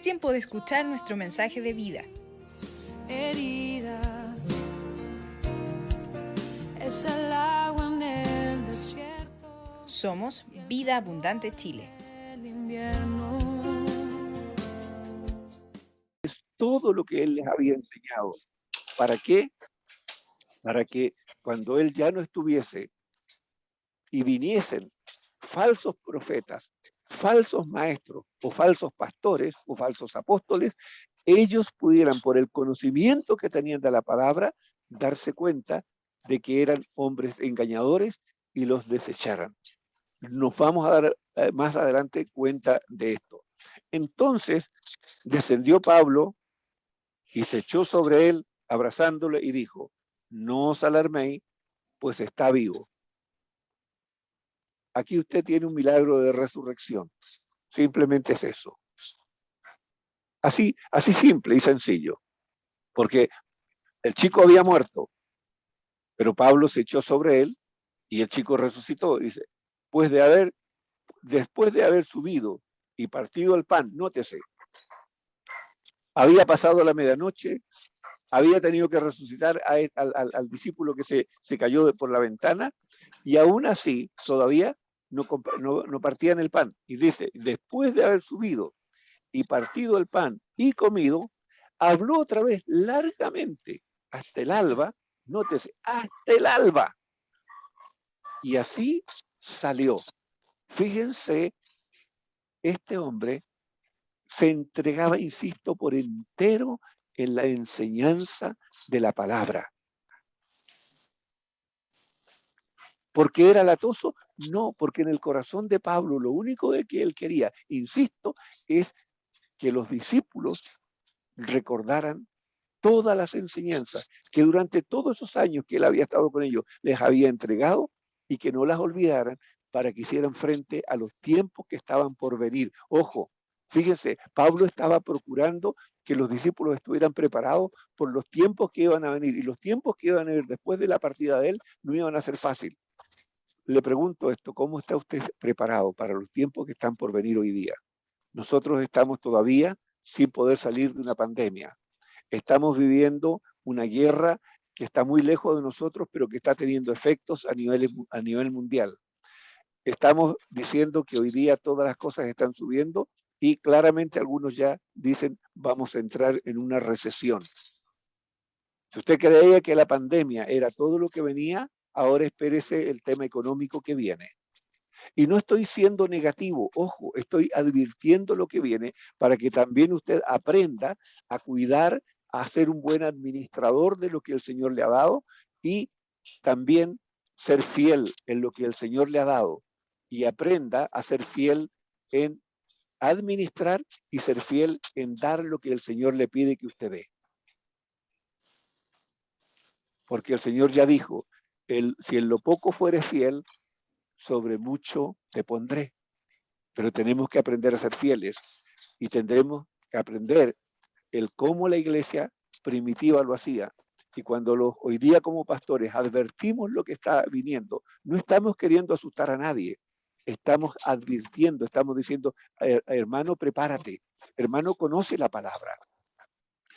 tiempo de escuchar nuestro mensaje de vida. Heridas, es el agua en el desierto. Somos Vida Abundante Chile. El invierno. Todo lo que él les había enseñado. ¿Para qué? Para que cuando él ya no estuviese y viniesen falsos profetas, falsos maestros o falsos pastores o falsos apóstoles, ellos pudieran, por el conocimiento que tenían de la palabra, darse cuenta de que eran hombres engañadores y los desecharan. Nos vamos a dar más adelante cuenta de esto. Entonces descendió Pablo y se echó sobre él, abrazándole, y dijo: no os alarméis, pues está vivo. Aquí usted tiene un milagro de resurrección. Simplemente es eso. Así simple y sencillo. Porque el chico había muerto, pero Pablo se echó sobre él y el chico resucitó. Dice, después de haber subido y partido el pan, nótese, había pasado la medianoche, había tenido que resucitar al discípulo que se cayó por la ventana, y aún así todavía no partían el pan. Y dice, después de haber subido y partido el pan y comido, habló otra vez largamente hasta el alba, nótese, hasta el alba. Y así salió. Fíjense, este hombre se entregaba, insisto, por entero en la enseñanza de la palabra. ¿Porque era latoso? No, porque en el corazón de Pablo lo único de que él quería, insisto, es que los discípulos recordaran todas las enseñanzas que durante todos esos años que él había estado con ellos les había entregado, y que no las olvidaran para que hicieran frente a los tiempos que estaban por venir. Ojo, fíjense, Pablo estaba procurando que los discípulos estuvieran preparados por los tiempos que iban a venir, y los tiempos que iban a venir después de la partida de él no iban a ser fáciles. Le pregunto esto, ¿cómo está usted preparado para los tiempos que están por venir hoy día? Nosotros estamos todavía sin poder salir de una pandemia. Estamos viviendo una guerra que está muy lejos de nosotros, pero que está teniendo efectos a nivel mundial. Estamos diciendo que hoy día todas las cosas están subiendo, y claramente algunos ya dicen vamos a entrar en una recesión. Si usted creía que la pandemia era todo lo que venía, ahora espérese el tema económico que viene. Y no estoy siendo negativo, ojo, estoy advirtiendo lo que viene para que también usted aprenda a cuidar, a ser un buen administrador de lo que el Señor le ha dado, y también ser fiel en lo que el Señor le ha dado, y aprenda a ser fiel en administrar y ser fiel en dar lo que el Señor le pide que usted dé. Porque el Señor ya dijo, si en lo poco fueres fiel, sobre mucho te pondré. Pero tenemos que aprender a ser fieles, y tendremos que aprender el cómo la iglesia primitiva lo hacía. Y cuando hoy día como pastores advertimos lo que está viniendo, no estamos queriendo asustar a nadie, estamos advirtiendo, estamos diciendo, hermano, prepárate, hermano, conoce la palabra.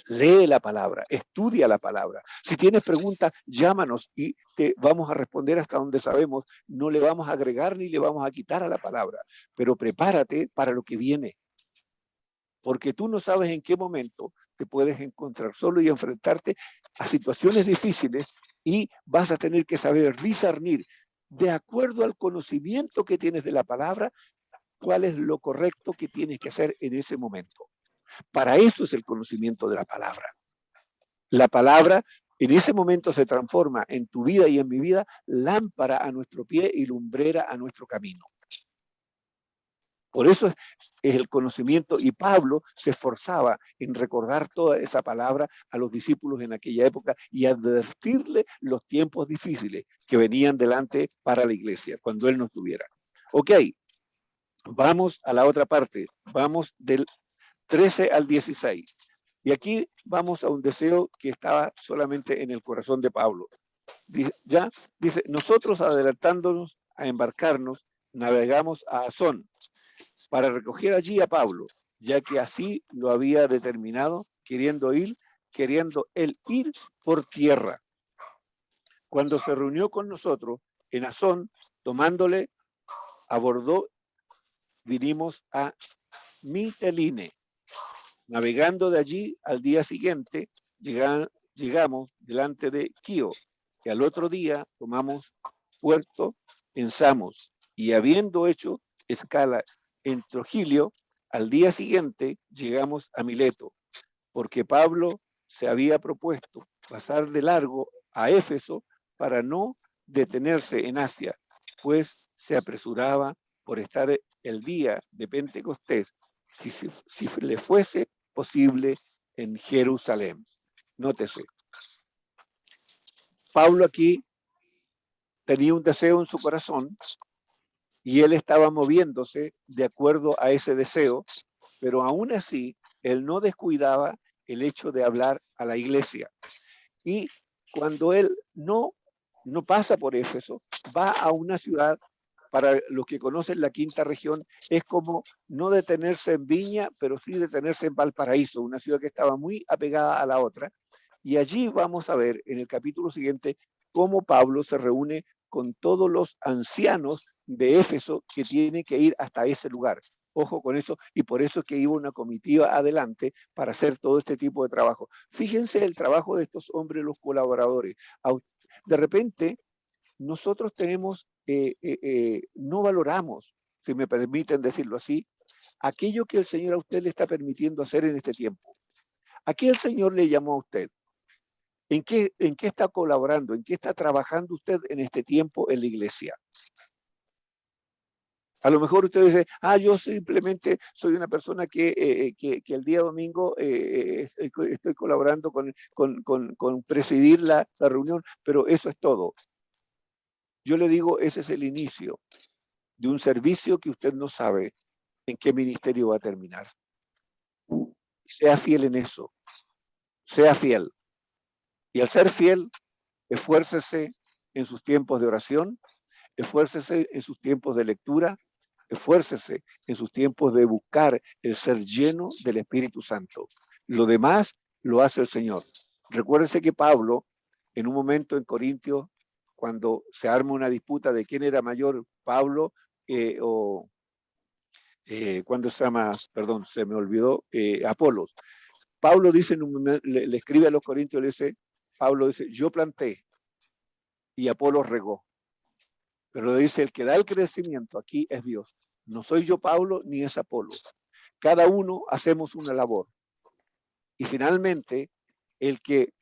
Lee la palabra, estudia la palabra. Si tienes preguntas, llámanos y te vamos a responder hasta donde sabemos. No le vamos a agregar ni le vamos a quitar a la palabra, pero prepárate para lo que viene. Porque tú no sabes en qué momento te puedes encontrar solo y enfrentarte a situaciones difíciles, y vas a tener que saber discernir, de acuerdo al conocimiento que tienes de la palabra, cuál es lo correcto que tienes que hacer en ese momento. Para eso es el conocimiento de la palabra. La palabra en ese momento se transforma en tu vida y en mi vida lámpara a nuestro pie y lumbrera a nuestro camino. Por eso es el conocimiento, y Pablo se esforzaba en recordar toda esa palabra a los discípulos en aquella época y advertirle los tiempos difíciles que venían delante para la iglesia cuando él no estuviera. Ok, vamos a la otra parte, vamos del 13 al 16. Y aquí vamos a un deseo que estaba solamente en el corazón de Pablo. Dice, nosotros adelantándonos a embarcarnos, navegamos a Asón para recoger allí a Pablo, ya que así lo había determinado, queriendo él ir por tierra. Cuando se reunió con nosotros en Asón, tomándole, abordó, vinimos a Miteline. Navegando de allí, al día siguiente, llegamos delante de Quío, y al otro día tomamos puerto en Samos, y habiendo hecho escala en Trogilio, al día siguiente llegamos a Mileto, porque Pablo se había propuesto pasar de largo a Éfeso para no detenerse en Asia, pues se apresuraba por estar el día de Pentecostés, si le fuese posible, en Jerusalén. Nótese, Pablo aquí tenía un deseo en su corazón y él estaba moviéndose de acuerdo a ese deseo, pero aún así él no descuidaba el hecho de hablar a la iglesia. Y cuando él no pasa por Éfeso, va a una ciudad, para los que conocen la quinta región, es como no detenerse en Viña, pero sí detenerse en Valparaíso, una ciudad que estaba muy apegada a la otra. Y allí vamos a ver en el capítulo siguiente cómo Pablo se reúne con todos los ancianos de Éfeso que tienen que ir hasta ese lugar. Ojo con eso, y por eso es que iba una comitiva adelante para hacer todo este tipo de trabajo. Fíjense el trabajo de estos hombres, los colaboradores. De repente, nosotros tenemos, no valoramos, si me permiten decirlo así, aquello que el Señor a usted le está permitiendo hacer en este tiempo. ¿A qué el Señor le llamó a usted? ¿En qué está colaborando? ¿En qué está trabajando usted en este tiempo en la iglesia? A lo mejor usted dice, yo simplemente soy una persona que el día domingo estoy colaborando con presidir la reunión, pero eso es todo. Yo le digo, ese es el inicio de un servicio que usted no sabe en qué ministerio va a terminar. Sea fiel en eso, sea fiel. Y al ser fiel, esfuércese en sus tiempos de oración, esfuércese en sus tiempos de lectura, esfuércese en sus tiempos de buscar el ser lleno del Espíritu Santo. Lo demás lo hace el Señor. Recuérdense que Pablo, en un momento en Corintios, cuando se arma una disputa de quién era mayor, Pablo cuando se llama, perdón, se me olvidó, Apolos. Pablo dice, le escribe a los Corintios, le dice, Pablo dice, yo planté y Apolos regó. Pero dice, el que da el crecimiento aquí es Dios. No soy yo Pablo ni es Apolo. Cada uno hacemos una labor. Y finalmente, el que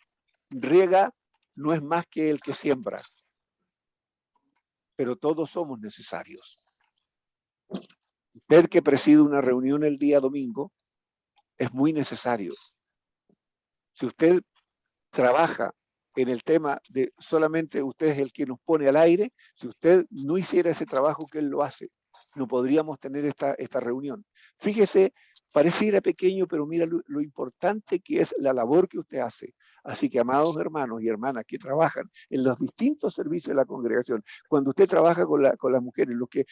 riega no es más que el que siembra. Pero todos somos necesarios. Usted que preside una reunión el día domingo es muy necesario. Si usted trabaja en el tema de solamente usted es el que nos pone al aire, si usted no hiciera ese trabajo que él lo hace, no podríamos tener esta reunión. Fíjese, pareciera pequeño, pero mira lo importante que es la labor que usted hace. Así que, amados hermanos y hermanas que trabajan en los distintos servicios de la congregación, cuando usted trabaja con las mujeres, los que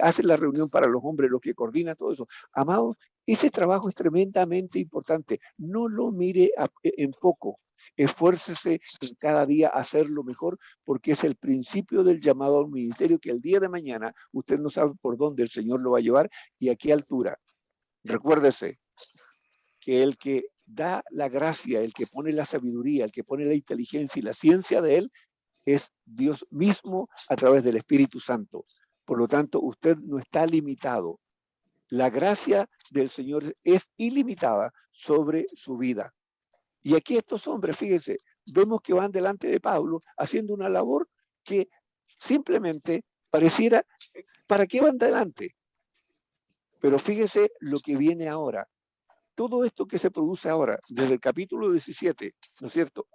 hacen la reunión para los hombres, los que coordinan todo eso, amados, ese trabajo es tremendamente importante. No lo mire en poco. Esfuércese en cada día a hacerlo mejor, porque es el principio del llamado al ministerio que el día de mañana usted no sabe por dónde el Señor lo va a llevar y a qué altura. Recuérdese que el que da la gracia, el que pone la sabiduría, el que pone la inteligencia y la ciencia de él, es Dios mismo a través del Espíritu Santo. Por lo tanto, usted no está limitado. La gracia del Señor es ilimitada sobre su vida. Y aquí estos hombres, fíjense, vemos que van delante de Pablo haciendo una labor que simplemente pareciera, ¿para qué van delante? Pero fíjense lo que viene ahora. Todo esto que se produce ahora, desde el capítulo 17, ¿no es cierto?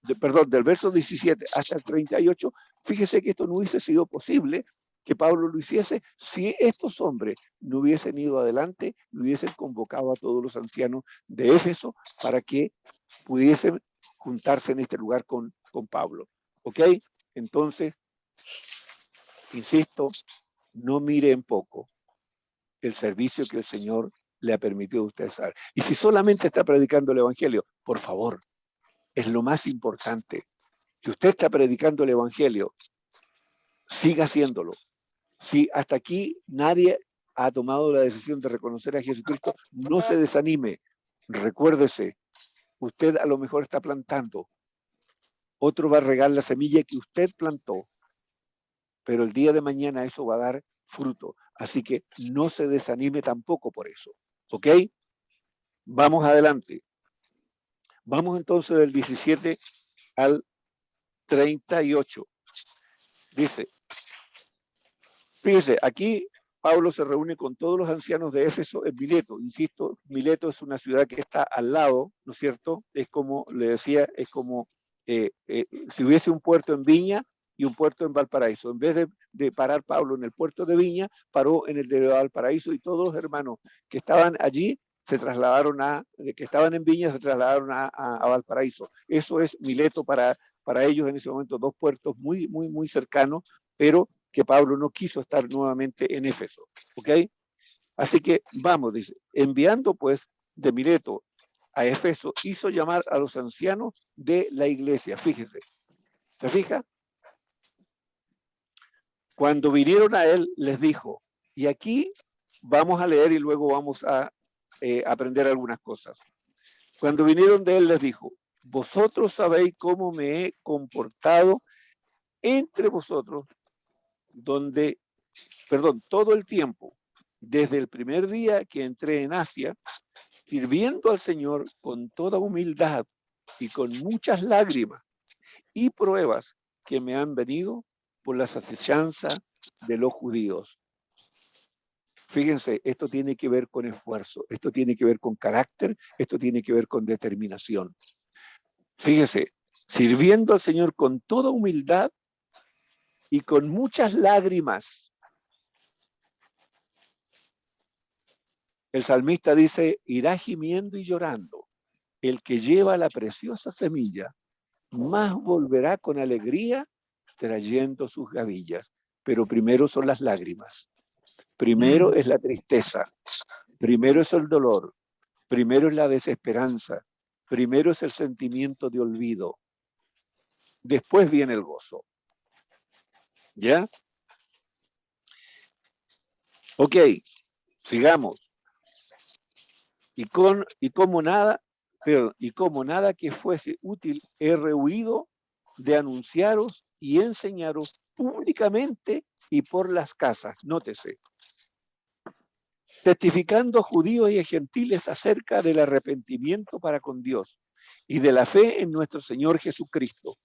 Del verso 17 hasta el 38, fíjese que esto no hubiese sido posible que Pablo lo hiciese si estos hombres no hubiesen ido adelante, no hubiesen convocado a todos los ancianos de Éfeso para que pudiesen juntarse en este lugar con Pablo. ¿Ok? Entonces, insisto, no mire en poco el servicio que el Señor le ha permitido a usted saber. Y si solamente está predicando el Evangelio, por favor, es lo más importante. Si usted está predicando el Evangelio, siga haciéndolo. Si hasta aquí nadie ha tomado la decisión de reconocer a Jesucristo, no se desanime. Recuérdese, usted a lo mejor está plantando. Otro va a regar la semilla que usted plantó. Pero el día de mañana eso va a dar fruto. Así que no se desanime tampoco por eso. ¿Ok? Vamos adelante. Vamos entonces del 17 al 38. Dice, fíjese, aquí Pablo se reúne con todos los ancianos de Éfeso en Mileto. Insisto, Mileto es una ciudad que está al lado, ¿no es cierto? Es como, le decía, es como si hubiese un puerto en Viña y un puerto en Valparaíso. En vez de parar Pablo en el puerto de Viña, paró en el de Valparaíso y todos los hermanos que estaban allí se trasladaron que estaban en Viña se trasladaron a Valparaíso. Eso es Mileto para ellos en ese momento, dos puertos muy, muy, muy cercanos, pero que Pablo no quiso estar nuevamente en Éfeso. ¿Ok? Así que vamos, dice, enviando pues de Mileto a Éfeso, hizo llamar a los ancianos de la iglesia. Fíjese, ¿se fija? Cuando vinieron a él, les dijo, y aquí vamos a leer y luego vamos a aprender algunas cosas. Cuando vinieron de él, les dijo, vosotros sabéis cómo me he comportado entre vosotros, todo el tiempo, desde el primer día que entré en Asia, sirviendo al Señor con toda humildad y con muchas lágrimas y pruebas que me han venido por las asechanzas de los judíos. Fíjense, esto tiene que ver con esfuerzo, esto tiene que ver con carácter, esto tiene que ver con determinación. Fíjense, sirviendo al Señor con toda humildad y con muchas lágrimas. El salmista dice, irá gimiendo y llorando. El que lleva la preciosa semilla, más volverá con alegría trayendo sus gavillas. Pero primero son las lágrimas. Primero es la tristeza. Primero es el dolor. Primero es la desesperanza. Primero es el sentimiento de olvido. Después viene el gozo. ¿Ya? Ok, sigamos. Y como nada que fuese útil, he rehuido de anunciaros y enseñaros públicamente y por las casas. Nótese. Testificando a judíos y a gentiles acerca del arrepentimiento para con Dios y de la fe en nuestro Señor Jesucristo.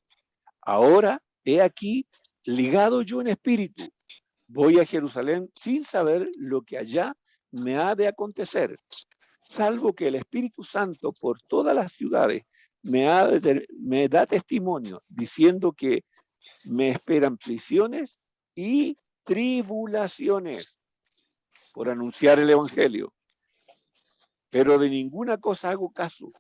Ahora, he aquí, ligado yo en espíritu, voy a Jerusalén sin saber lo que allá me ha de acontecer, salvo que el Espíritu Santo por todas las ciudades me da testimonio, diciendo que me esperan prisiones y tribulaciones por anunciar el Evangelio. Pero de ninguna cosa hago caso,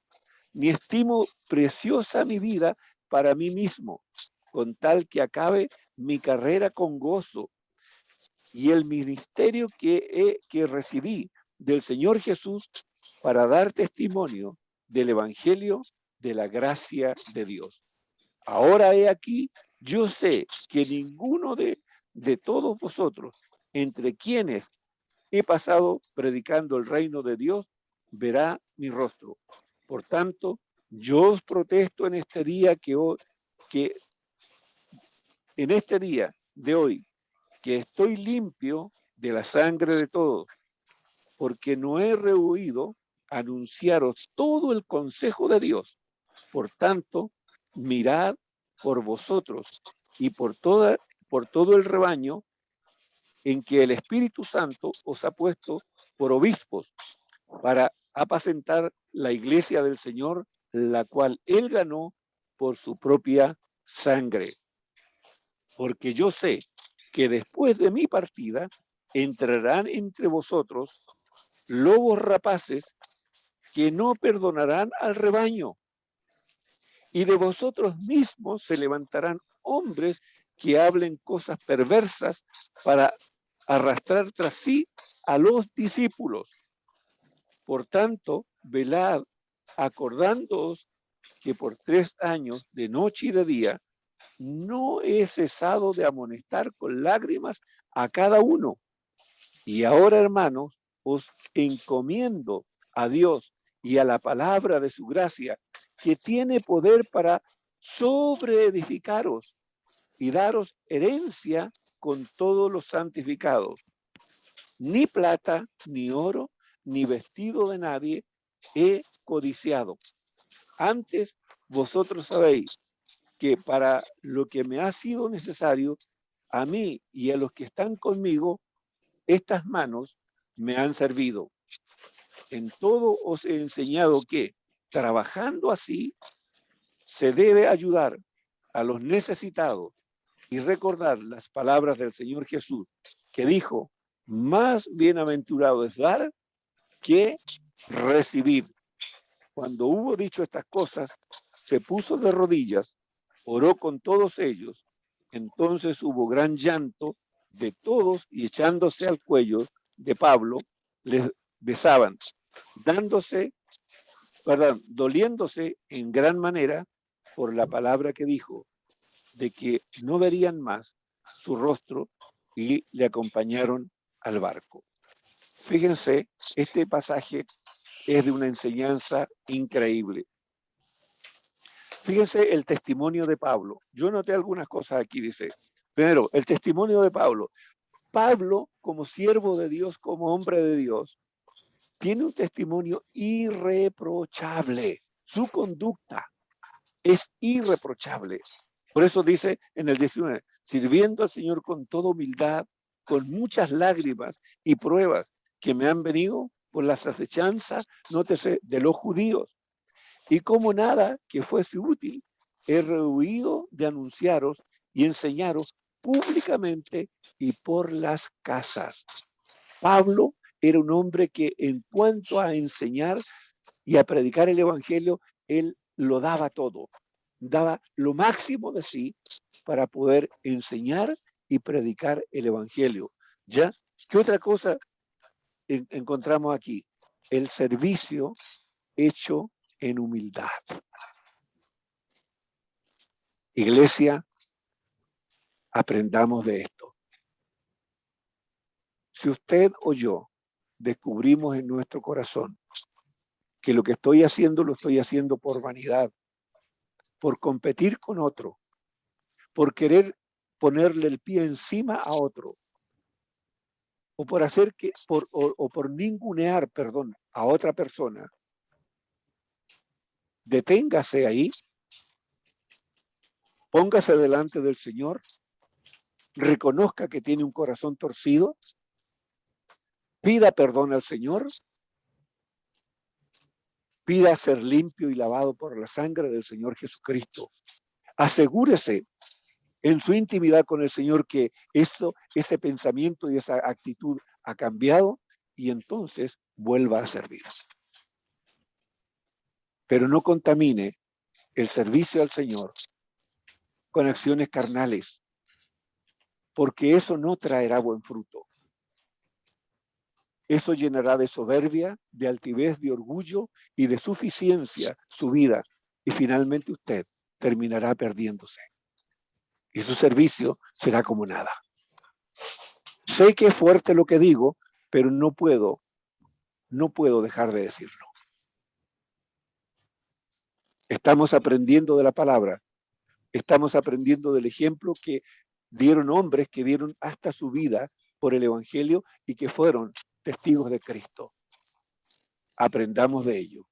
ni estimo preciosa mi vida para mí mismo, con tal que acabe mi carrera con gozo y el ministerio que recibí del Señor Jesús para dar testimonio del Evangelio de la gracia de Dios. Ahora he aquí, yo sé que ninguno de todos vosotros, entre quienes he pasado predicando el reino de Dios, verá mi rostro. Por tanto, yo os protesto en este día en este día de hoy, que estoy limpio de la sangre de todos, porque no he rehuido anunciaros todo el consejo de Dios. Por tanto, mirad por vosotros y por todo el rebaño en que el Espíritu Santo os ha puesto por obispos para apacentar la iglesia del Señor, la cual él ganó por su propia sangre. Porque yo sé que después de mi partida entrarán entre vosotros lobos rapaces que no perdonarán al rebaño. Y de vosotros mismos se levantarán hombres que hablen cosas perversas para arrastrar tras sí a los discípulos. Por tanto, velad, acordándoos que por 3 años, de noche y de día, no he cesado de amonestar con lágrimas a cada uno. Y ahora, hermanos, os encomiendo a Dios y a la palabra de su gracia, que tiene poder para sobreedificaros y daros herencia con todos los santificados. Ni plata, ni oro, ni vestido de nadie he codiciado. Antes vosotros sabéis que para lo que me ha sido necesario, a mí y a los que están conmigo, estas manos me han servido. En todo os he enseñado que, trabajando así, se debe ayudar a los necesitados y recordar las palabras del Señor Jesús, que dijo, más bienaventurado es dar que recibir. Cuando hubo dicho estas cosas, se puso de rodillas, oró con todos ellos. Entonces hubo gran llanto de todos y echándose al cuello de Pablo, les besaban, doliéndose en gran manera por la palabra que dijo, de que no verían más su rostro, y le acompañaron al barco. Fíjense, este pasaje es de una enseñanza increíble. Fíjense el testimonio de Pablo. Yo noté algunas cosas aquí, dice. Primero, el testimonio de Pablo. Pablo, como siervo de Dios, como hombre de Dios, tiene un testimonio irreprochable. Su conducta es irreprochable. Por eso dice en el 19, sirviendo al Señor con toda humildad, con muchas lágrimas y pruebas que me han venido por las acechanzas, nótese, de los judíos. Y como nada que fuese útil, he rehuido de anunciaros y enseñaros públicamente y por las casas. Pablo era un hombre que en cuanto a enseñar y a predicar el evangelio, él lo daba todo. Daba lo máximo de sí para poder enseñar y predicar el evangelio. ¿Ya? ¿Qué otra cosa encontramos aquí? El servicio hecho en humildad. Iglesia, aprendamos de esto. Si usted o yo descubrimos en nuestro corazón que lo que estoy haciendo lo estoy haciendo por vanidad, por competir con otro, por querer ponerle el pie encima a otro, o por hacer que, o por ningunear, perdón, a otra persona, deténgase ahí, póngase delante del Señor, reconozca que tiene un corazón torcido, pida perdón al Señor, pida ser limpio y lavado por la sangre del Señor Jesucristo. Asegúrese en su intimidad con el Señor que ese pensamiento y esa actitud ha cambiado, y entonces vuelva a servir. Pero no contamine el servicio al Señor con acciones carnales, porque eso no traerá buen fruto. Eso llenará de soberbia, de altivez, de orgullo y de suficiencia su vida, y finalmente usted terminará perdiéndose. Y su servicio será como nada. Sé que es fuerte lo que digo, pero no puedo dejar de decirlo. Estamos aprendiendo de la palabra, estamos aprendiendo del ejemplo que dieron hombres que dieron hasta su vida por el evangelio y que fueron testigos de Cristo. Aprendamos de ello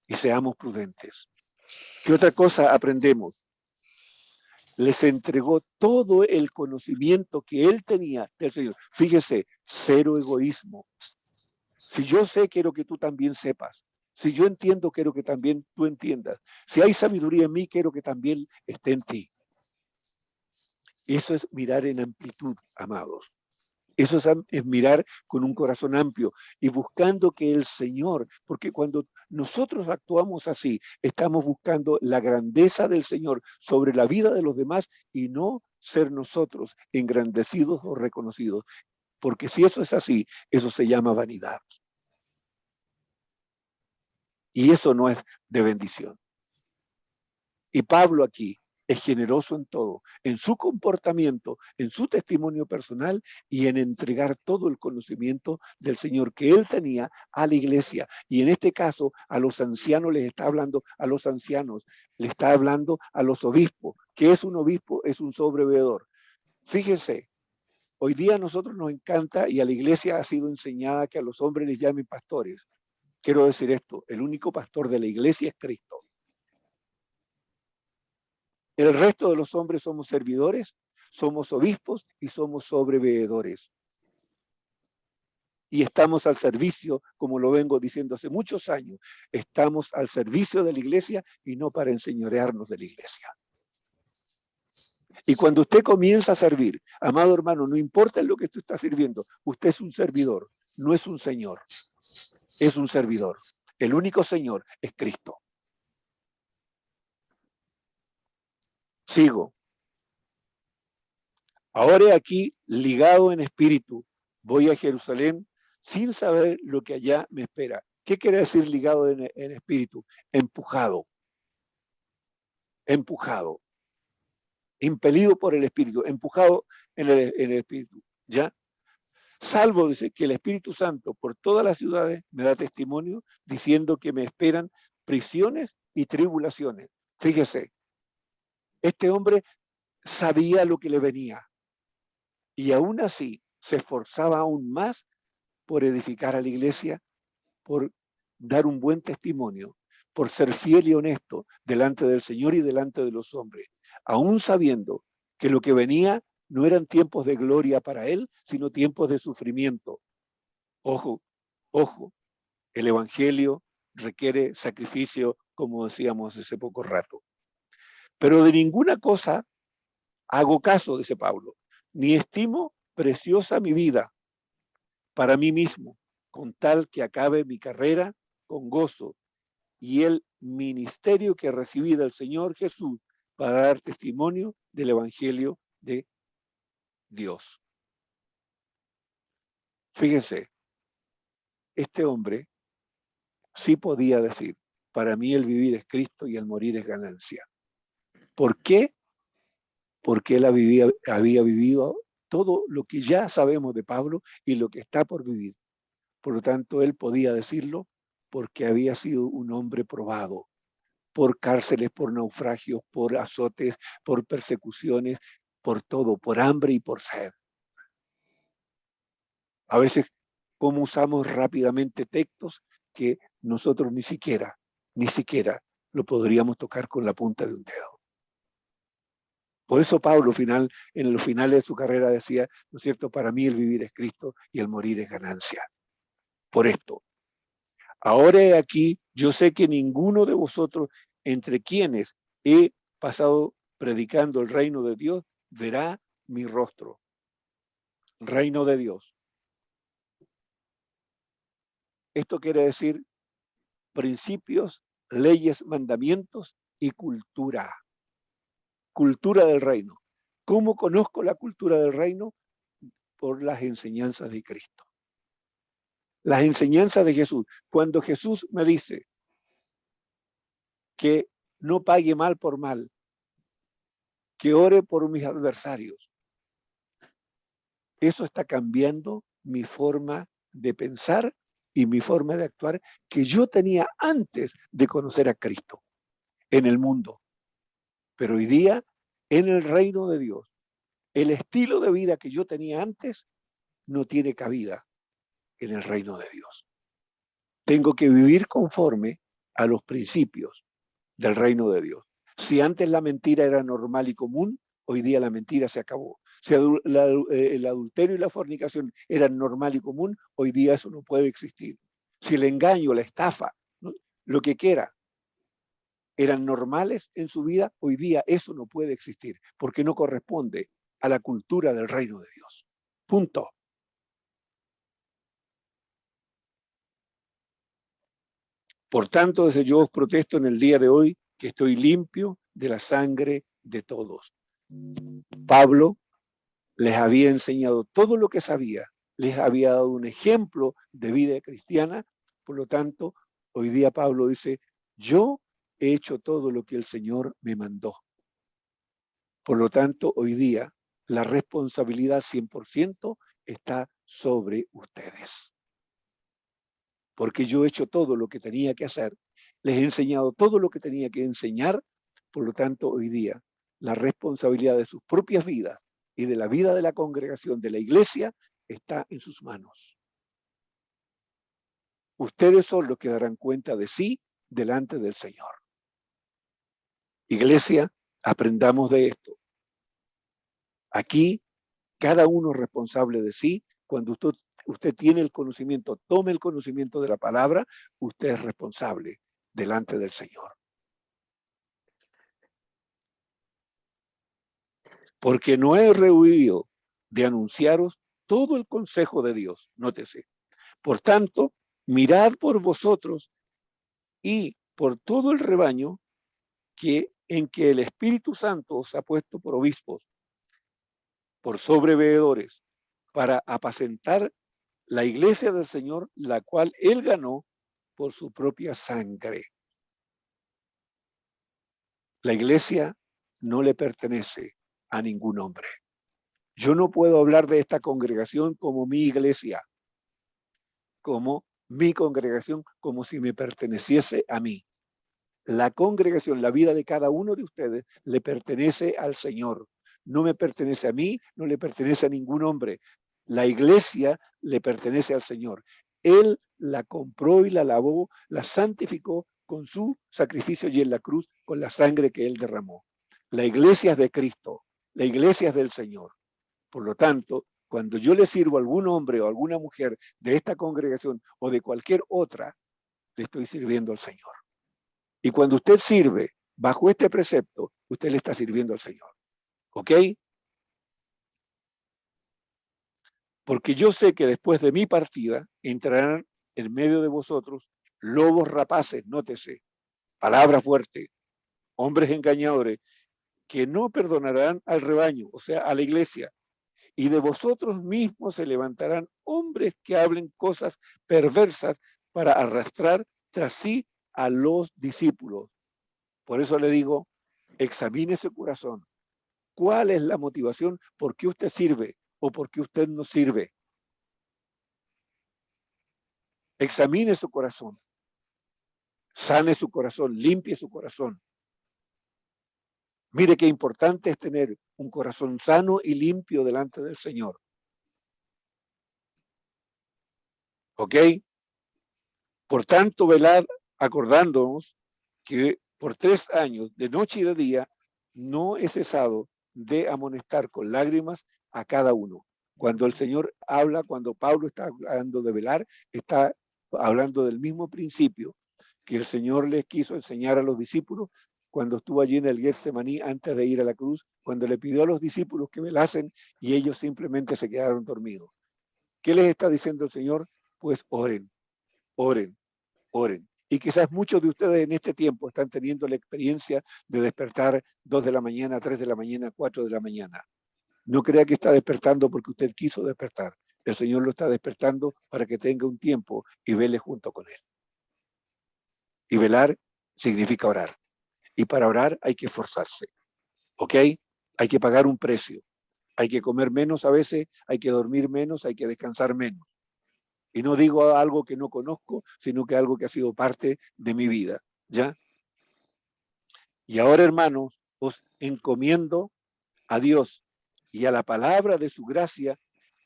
y seamos prudentes. ¿Qué otra cosa aprendemos? Les entregó todo el conocimiento que él tenía del Señor. Fíjese, cero egoísmo. Si yo sé, quiero que tú también sepas. Si yo entiendo, quiero que también tú entiendas. Si hay sabiduría en mí, quiero que también esté en ti. Eso es mirar en amplitud, amados. Eso es mirar con un corazón amplio y buscando que el Señor, porque cuando nosotros actuamos así, estamos buscando la grandeza del Señor sobre la vida de los demás y no ser nosotros engrandecidos o reconocidos. Porque si eso es así, eso se llama vanidad. Y eso no es de bendición. Y Pablo aquí es generoso en todo, en su comportamiento, en su testimonio personal y en entregar todo el conocimiento del Señor que él tenía a la iglesia. Y en este caso, a los ancianos les está hablando, a los ancianos, le está hablando a los obispos. ¿Qué es un obispo? Es un sobreveedor. Fíjense, hoy día a nosotros nos encanta y a la iglesia ha sido enseñada que a los hombres les llamen pastores. Quiero decir esto, el único pastor de la iglesia es Cristo. El resto de los hombres somos servidores, somos obispos y somos sobreveedores. Y estamos al servicio, como lo vengo diciendo hace muchos años, estamos al servicio de la iglesia y no para enseñorearnos de la iglesia. Y cuando usted comienza a servir, amado hermano, no importa en lo que usted está sirviendo, usted es un servidor, no es un señor, es un servidor. El único señor es Cristo. Sigo. Ahora aquí, ligado en espíritu, voy a Jerusalén sin saber lo que allá me espera. ¿Qué quiere decir ligado en espíritu? Empujado. Empujado. Impelido por el espíritu. Empujado en el espíritu. ¿Ya? Salvo, dice, que el Espíritu Santo por todas las ciudades me da testimonio diciendo que me esperan prisiones y tribulaciones. Fíjese, este hombre sabía lo que le venía. Y aún así se esforzaba aún más por edificar a la iglesia, por dar un buen testimonio, por ser fiel y honesto delante del Señor y delante de los hombres, aún sabiendo que lo que venía no eran tiempos de gloria para él, sino tiempos de sufrimiento. Ojo, ojo, el Evangelio requiere sacrificio, como decíamos hace poco rato. Pero de ninguna cosa hago caso, dice Pablo, ni estimo preciosa mi vida para mí mismo, con tal que acabe mi carrera con gozo y el ministerio que recibí del Señor Jesús para dar testimonio del Evangelio de Dios. Fíjense, este hombre sí podía decir, para mí el vivir es Cristo y el morir es ganancia. ¿Por qué? Porque él había vivido todo lo que ya sabemos de Pablo y lo que está por vivir. Por lo tanto, él podía decirlo porque había sido un hombre probado por cárceles, por naufragios, por azotes, por persecuciones, por todo, por hambre y por sed. A veces, como usamos rápidamente textos que nosotros ni siquiera lo podríamos tocar con la punta de un dedo. Por eso Pablo en los finales de su carrera decía, ¿no es cierto? Para mí el vivir es Cristo y el morir es ganancia. Por esto. Ahora aquí, yo sé que ninguno de vosotros, entre quienes he pasado predicando el reino de Dios, verá mi rostro. Reino de Dios. Esto quiere decir principios, leyes, mandamientos y cultura. Cultura del reino. ¿Cómo conozco la cultura del reino? Por las enseñanzas de Cristo. Las enseñanzas de Jesús. Cuando Jesús me dice que no pague mal por mal, que ore por mis adversarios, eso está cambiando mi forma de pensar y mi forma de actuar que yo tenía antes de conocer a Cristo en el mundo. Pero hoy día, en el reino de Dios, el estilo de vida que yo tenía antes no tiene cabida en el reino de Dios. Tengo que vivir conforme a los principios del reino de Dios. Si antes la mentira era normal y común, hoy día la mentira se acabó. Si el adulterio y la fornicación eran normal y común, hoy día eso no puede existir. Si el engaño, la estafa, ¿no? Lo que quiera, eran normales en su vida, hoy día eso no puede existir, porque no corresponde a la cultura del reino de Dios. Punto. Por tanto, yo os protesto en el día de hoy que estoy limpio de la sangre de todos. Pablo les había enseñado todo lo que sabía, les había dado un ejemplo de vida cristiana, por lo tanto, Hoy día Pablo dice, yo he hecho todo lo que el Señor me mandó. Por lo tanto, hoy día la responsabilidad 100% está sobre ustedes. Porque yo he hecho todo lo que tenía que hacer, les he enseñado todo lo que tenía que enseñar, por lo tanto, hoy día la responsabilidad de sus propias vidas y de la vida de la congregación, de la iglesia, está en sus manos. Ustedes son los que darán cuenta de sí delante del Señor. Iglesia, aprendamos de esto. Aquí, cada uno es responsable de sí. Cuando usted tiene el conocimiento, tome el conocimiento de la palabra, usted es responsable delante del Señor. Porque no he rehuido de anunciaros todo el consejo de Dios. Nótese. Por tanto, mirad por vosotros y por todo el rebaño en que el Espíritu Santo os ha puesto por obispos, por sobreveedores, para apacentar la iglesia del Señor, la cual Él ganó por su propia sangre. La iglesia no le pertenece a ningún hombre. Yo no puedo hablar de esta congregación como mi iglesia, como mi congregación, como si me perteneciese a mí. La congregación, la vida de cada uno de ustedes, le pertenece al Señor. No me pertenece a mí, no le pertenece a ningún hombre. La iglesia le pertenece al Señor. Él la compró y la lavó, la santificó con su sacrificio y en la cruz con la sangre que Él derramó. La iglesia es de Cristo, la iglesia es del Señor. Por lo tanto, cuando yo le sirvo a algún hombre o a alguna mujer de esta congregación o de cualquier otra, le estoy sirviendo al Señor. Y cuando usted sirve bajo este precepto, usted le está sirviendo al Señor. ¿Ok? Porque yo sé que después de mi partida entrarán en medio de vosotros lobos rapaces, nótese, palabra fuerte, hombres engañadores, que no perdonarán al rebaño, o sea, a la iglesia. Y de vosotros mismos se levantarán hombres que hablen cosas perversas para arrastrar tras sí a los discípulos. Por eso le digo, examine su corazón. ¿Cuál es la motivación? ¿Por qué usted sirve o por qué usted no sirve? Examine su corazón. Sane su corazón, limpie su corazón. Mire qué importante es tener un corazón sano y limpio delante del Señor. ¿Ok? Por tanto, velad acordándonos que por 3 años, de noche y de día, no he cesado de amonestar con lágrimas a cada uno. Cuando el Señor habla, cuando Pablo está hablando de velar, está hablando del mismo principio que el Señor les quiso enseñar a los discípulos cuando estuvo allí en el Getsemaní antes de ir a la cruz, cuando le pidió a los discípulos que velasen y ellos simplemente se quedaron dormidos. ¿Qué les está diciendo el Señor? Pues oren, oren, oren. Y quizás muchos de ustedes en este tiempo están teniendo la experiencia de despertar 2 de la mañana, 3 de la mañana, 4 de la mañana. No crea que está despertando porque usted quiso despertar. El Señor lo está despertando para que tenga un tiempo y vele junto con Él. Y velar significa orar. Y para orar hay que esforzarse. ¿Ok? Hay que pagar un precio. Hay que comer menos a veces, hay que dormir menos, hay que descansar menos. Y no digo algo que no conozco, sino que algo que ha sido parte de mi vida. ¿Ya? Y ahora, hermanos, os encomiendo a Dios y a la palabra de su gracia,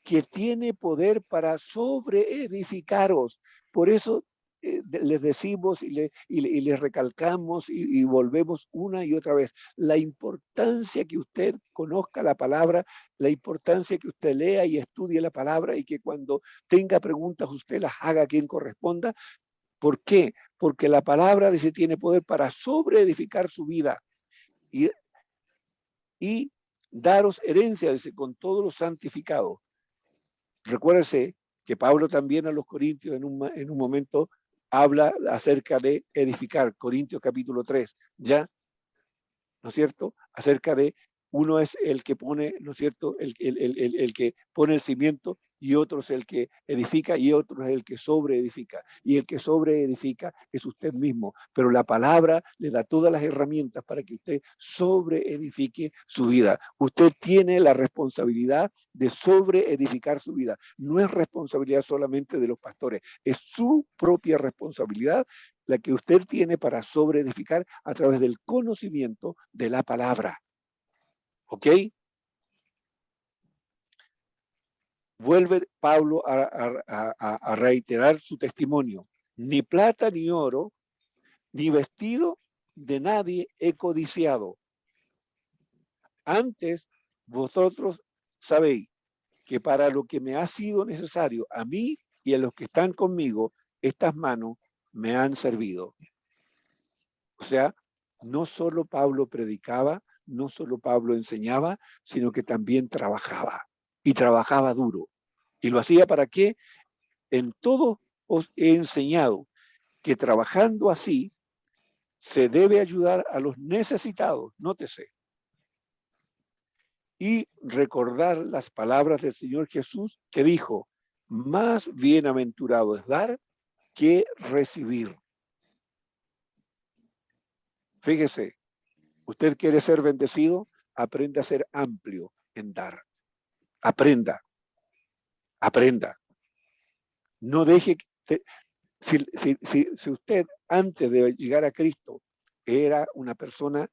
que tiene poder para sobreedificaros. Por eso les decimos y les recalcamos y volvemos una y otra vez. La importancia que usted conozca la palabra, la importancia que usted lea y estudie la palabra y que cuando tenga preguntas usted las haga a quien corresponda. ¿Por qué? Porque la palabra dice tiene poder para sobreedificar su vida y daros herencia, dice, con todos los santificados. Recuérdense que Pablo también a los Corintios en un momento habla acerca de edificar, Corintios capítulo 3, ¿ya? ¿No es cierto? Acerca de Uno es el que pone, ¿no es cierto?, el que pone el cimiento, y otro es el que edifica, y otro es el que sobreedifica. Y el que sobreedifica es usted mismo. Pero la palabra le da todas las herramientas para que usted sobreedifique su vida. Usted tiene la responsabilidad de sobreedificar su vida. No es responsabilidad solamente de los pastores, es su propia responsabilidad la que usted tiene para sobreedificar a través del conocimiento de la palabra. ¿Ok? Vuelve Pablo a reiterar su testimonio. Ni plata ni oro, ni vestido de nadie he codiciado. Antes vosotros sabéis que para lo que me ha sido necesario a mí y a los que están conmigo, estas manos me han servido. O sea, no solo Pablo predicaba, no solo Pablo enseñaba, sino que también trabajaba, y trabajaba duro. ¿Y lo hacía para qué? En todo os he enseñado que trabajando así se debe ayudar a los necesitados, nótese, y recordar las palabras del Señor Jesús que dijo, más bienaventurado es dar que recibir. Fíjese, usted quiere ser bendecido, aprenda a ser amplio en dar. Aprenda. No deje que, si usted antes de llegar a Cristo era una persona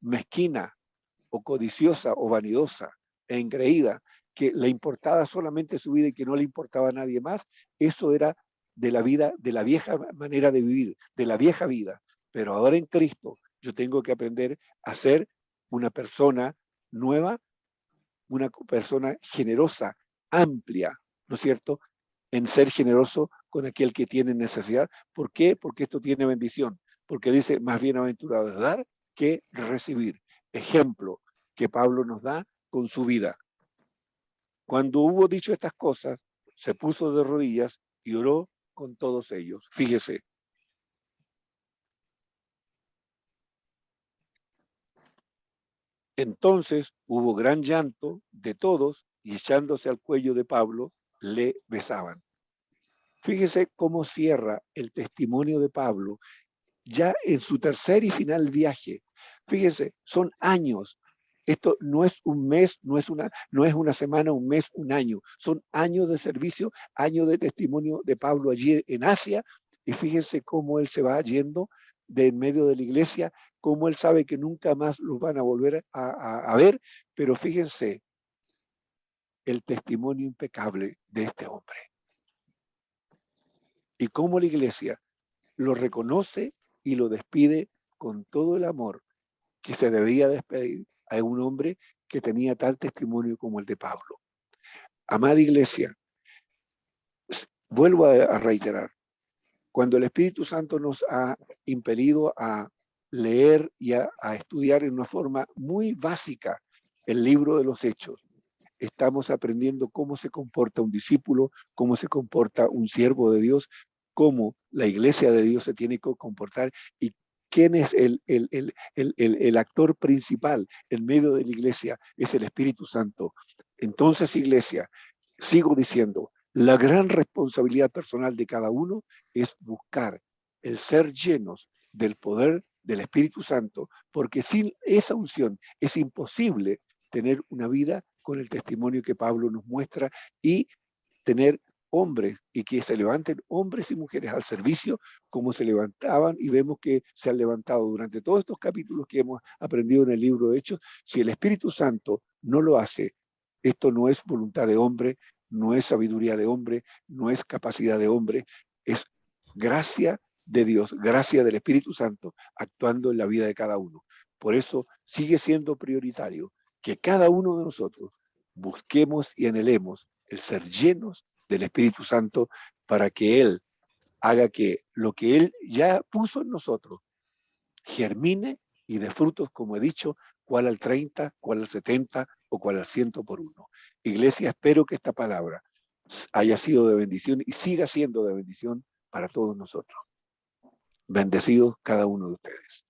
mezquina o codiciosa o vanidosa e engreída, que le importaba solamente su vida y que no le importaba a nadie más, eso era de la vida, de la vieja manera de vivir, de la vieja vida. Pero ahora en Cristo yo tengo que aprender a ser una persona nueva, una persona generosa, amplia, ¿no es cierto?, en ser generoso con aquel que tiene necesidad. ¿Por qué? Porque esto tiene bendición. Porque dice, más bienaventurado es dar que recibir. Ejemplo que Pablo nos da con su vida. Cuando hubo dicho estas cosas, se puso de rodillas y oró con todos ellos. Fíjese. Entonces hubo gran llanto de todos y echándose al cuello de Pablo, le besaban. Fíjese cómo cierra el testimonio de Pablo ya en su tercer y final viaje. Fíjese, son años. Esto no es un mes, no es una semana, un mes, un año. Son años de servicio, años de testimonio de Pablo allí en Asia. Y fíjense cómo él se va yendo de en medio de la iglesia, cómo él sabe que nunca más los van a volver a ver. Pero fíjense el testimonio impecable de este hombre. Y cómo la iglesia lo reconoce y lo despide con todo el amor que se debía despedir a un hombre que tenía tal testimonio como el de Pablo. Amada iglesia, vuelvo a reiterar, cuando el Espíritu Santo nos ha impelido a leer y a estudiar en una forma muy básica el libro de los Hechos, estamos aprendiendo cómo se comporta un discípulo, cómo se comporta un siervo de Dios, cómo la iglesia de Dios se tiene que comportar y quién es el actor principal en medio de la iglesia, es el Espíritu Santo. Entonces, iglesia, sigo diciendo, la gran responsabilidad personal de cada uno es buscar el ser llenos del poder del Espíritu Santo, porque sin esa unción es imposible tener una vida con el testimonio que Pablo nos muestra y tener hombres y que se levanten hombres y mujeres al servicio como se levantaban y vemos que se han levantado durante todos estos capítulos que hemos aprendido en el libro de Hechos. Si el Espíritu Santo no lo hace, esto no es voluntad de hombre, no es sabiduría de hombre, no es capacidad de hombre, es gracia de Dios, gracia del Espíritu Santo actuando en la vida de cada uno. Por eso sigue siendo prioritario que cada uno de nosotros busquemos y anhelemos el ser llenos del Espíritu Santo para que Él haga que lo que Él ya puso en nosotros germine y dé frutos, como he dicho, cuál al 30, cuál al 70 o cuál al 100 por uno. Iglesia, espero que esta palabra haya sido de bendición y siga siendo de bendición para todos nosotros. Bendecidos cada uno de ustedes.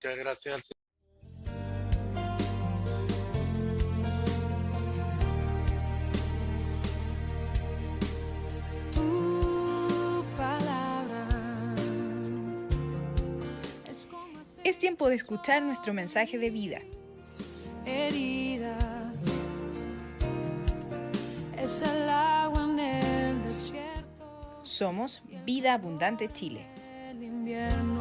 Muchas gracias al Señor. Tu palabra es como hacer Es tiempo de escuchar nuestro mensaje de vida. heridas. Es el agua en el desierto. Somos Vida Abundante Chile. El invierno